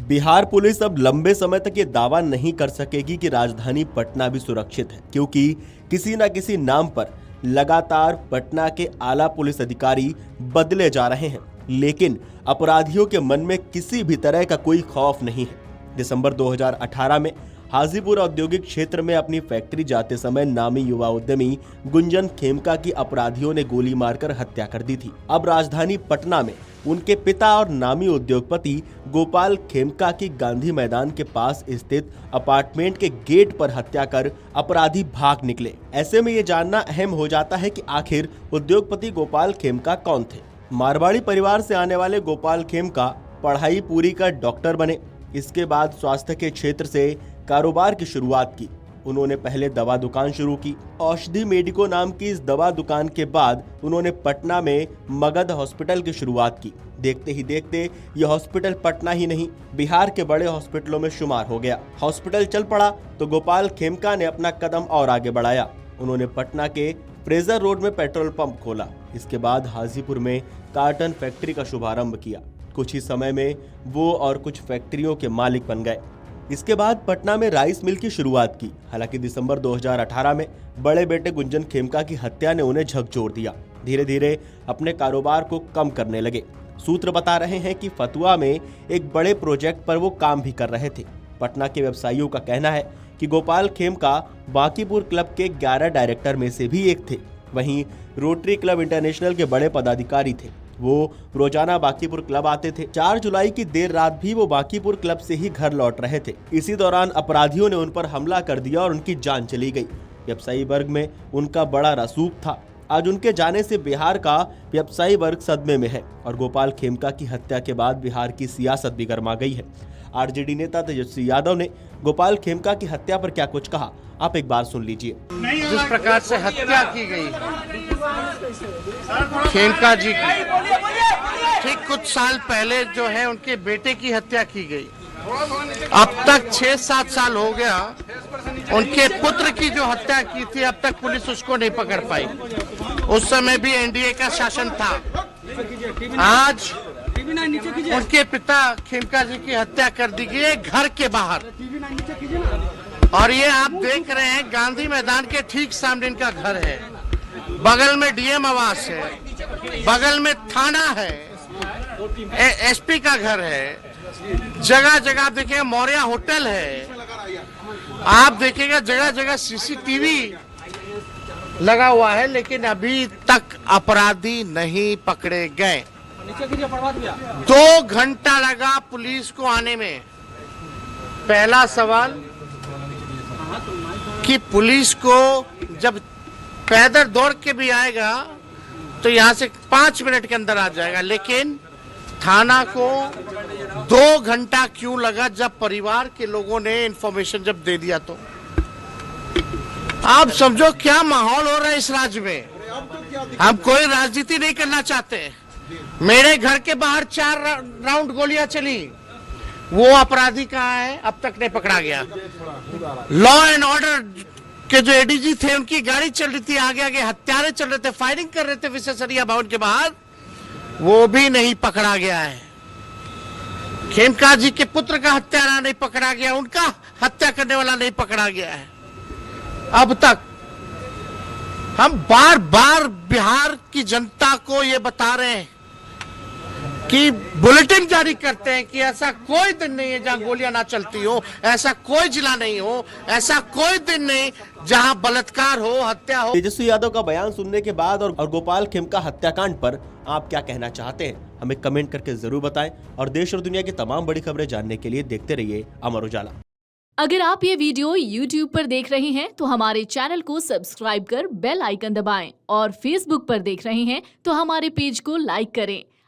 Bihar police अब लंबे समय तक ये दावा नहीं कर सकेगी कि राजधानी पटना भी सुरक्षित है, क्योंकि किसी न किसी नाम पर लगातार पटना के आला पुलिस अधिकारी बदले जा रहे हैं, लेकिन अपराधियों के मन में किसी भी तरह का कोई खौफ नहीं है। दिसंबर 2018 में हाजीपुर औद्योगिक क्षेत्र में अपनी फैक्ट्री जाते समय नामी युवा उद्यमी गुंजन खेमका की अपराधियों ने गोली मारकर हत्या कर दी थी। अब राजधानी पटना में उनके पिता और नामी उद्योगपति गोपाल खेमका की गांधी मैदान के पास स्थित अपार्टमेंट के गेट पर हत्या कर अपराधी भाग निकले। ऐसे में ये जानना अहम हो जाता है कि आखिर उद्योगपति गोपाल खेमका कौन थे। मारवाड़ी परिवार से आने वाले गोपाल खेमका पढ़ाई पूरी कर डॉक्टर बने। इसके बाद स्वास्थ्य के क्षेत्र से कारोबार की शुरुआत की। उन्होंने पहले दवा दुकान शुरू की। औषधि मेडिको नाम की इस दवा दुकान के बाद उन्होंने पटना में मगध हॉस्पिटल की शुरुआत की। देखते ही देखते यह हॉस्पिटल पटना ही नहीं, बिहार के बड़े हॉस्पिटलों में शुमार हो गया। हॉस्पिटल चल पड़ा तो गोपाल खेमका ने अपना कदम और आगे बढ़ाया। उन्होंने पटना के फ्रेजर रोड में पेट्रोल पंप खोला। इसके बाद हाजीपुर में कार्टन फैक्ट्री का शुभारंभ किया। कुछ ही समय में वो और कुछ फैक्ट्रियों के मालिक बन गए। इसके बाद पटना में राइस मिल की शुरुआत की। हालांकि दिसंबर 2018 में बड़े बेटे गुंजन खेमका की हत्या ने उन्हें झकझोर दिया। धीरे धीरे अपने कारोबार को कम करने लगे। सूत्र बता रहे हैं कि फतुआ में एक बड़े प्रोजेक्ट पर वो काम भी कर रहे थे। पटना के व्यवसायियों का कहना है कि गोपाल खेमका बांकीपुर क्लब के 11 डायरेक्टर में से भी एक थे। वहीं रोटरी क्लब इंटरनेशनल के बड़े पदाधिकारी थे। वो रोजाना बांकीपुर क्लब आते थे। 4 जुलाई की देर रात भी वो बांकीपुर क्लब से ही घर लौट रहे थे। इसी दौरान अपराधियों ने उन पर हमला कर दिया और उनकी जान चली गई। व्यवसायी वर्ग में उनका बड़ा रसूख था। आज उनके जाने से बिहार का व्यवसायी वर्ग सदमे में है और गोपाल खेमका की हत्या के बाद बिहार की सियासत भी गर्मा गई है। आरजेडी नेता तेजस्वी यादव ने गोपाल खेमका की हत्या पर क्या कुछ कहा, आप एक बार सुन लीजिए। जिस प्रकार से हत्या की गई खेमका जी की, ठीक कुछ साल पहले जो है उनके बेटे की हत्या की गई। अब तक 6-7 साल हो गया उनके पुत्र की जो हत्या की थी, अब तक पुलिस उसको नहीं पकड़ पाई। उस समय भी एनडीए का शासन था। आज उनके पिता खेमका जी की हत्या कर दी गई है घर के बाहर। और ये आप देख रहे हैं गांधी मैदान के ठीक सामने इनका घर है। बगल में डीएम आवास है, बगल में थाना है, एसपी का घर है। जगह जगह देखिएगा मौर्या होटल है। आप देखिएगा जगह जगह सीसीटीवी लगा हुआ है, लेकिन अभी तक अपराधी नहीं पकड़े गए। 2 घंटा लगा पुलिस को आने में। पहला सवाल कि पुलिस को जब पैदल दौड़ के भी आएगा तो यहां से 5 मिनट के अंदर आ जाएगा, लेकिन थाना को 2 घंटा क्यों लगा? जब परिवार के लोगों ने इंफॉर्मेशन जब दे दिया तो आप समझो क्या माहौल हो रहा है इस राज्य में। हम कोई राजनीति नहीं करना चाहते। मेरे घर के बाहर 4 राउंड गोलियां चली। वो अपराधी कहाँ है? अब तक नहीं पकड़ा गया। लॉ एंड ऑर्डर के जो एडीजी थे उनकी गाड़ी चल रही थी, आगे आगे हत्यारे चल रहे थे, फायरिंग कर रहे थे विशेषज्ञ भवन के बाहर, वो भी नहीं पकड़ा गया है। खेमका जी के पुत्र का हत्यारा नहीं पकड़ा गया, उनका हत्या करने वाला नहीं पकड़ा गया है। अब तक हम बार बार बिहार की जनता को ये बता रहे हैं कि बुलेटिन जारी करते हैं कि ऐसा कोई दिन नहीं है जहां गोलियां ना चलती हो, ऐसा कोई जिला नहीं हो, ऐसा कोई दिन नहीं जहां बलात्कार हो, हत्या हो। तेजस्वी यादव का बयान सुनने के बाद और गोपाल खेमका हत्याकांड पर आप क्या कहना चाहते हैं, हमें कमेंट करके जरूर बताएं। और देश और दुनिया की तमाम बड़ी खबरें जानने के लिए देखते रहिए अमर उजाला। अगर आप ये वीडियो YouTube पर देख रहे हैं तो हमारे चैनल को सब्सक्राइब कर बेल आइकन दबाएं और Facebook पर देख रहे हैं तो हमारे पेज को लाइक करें।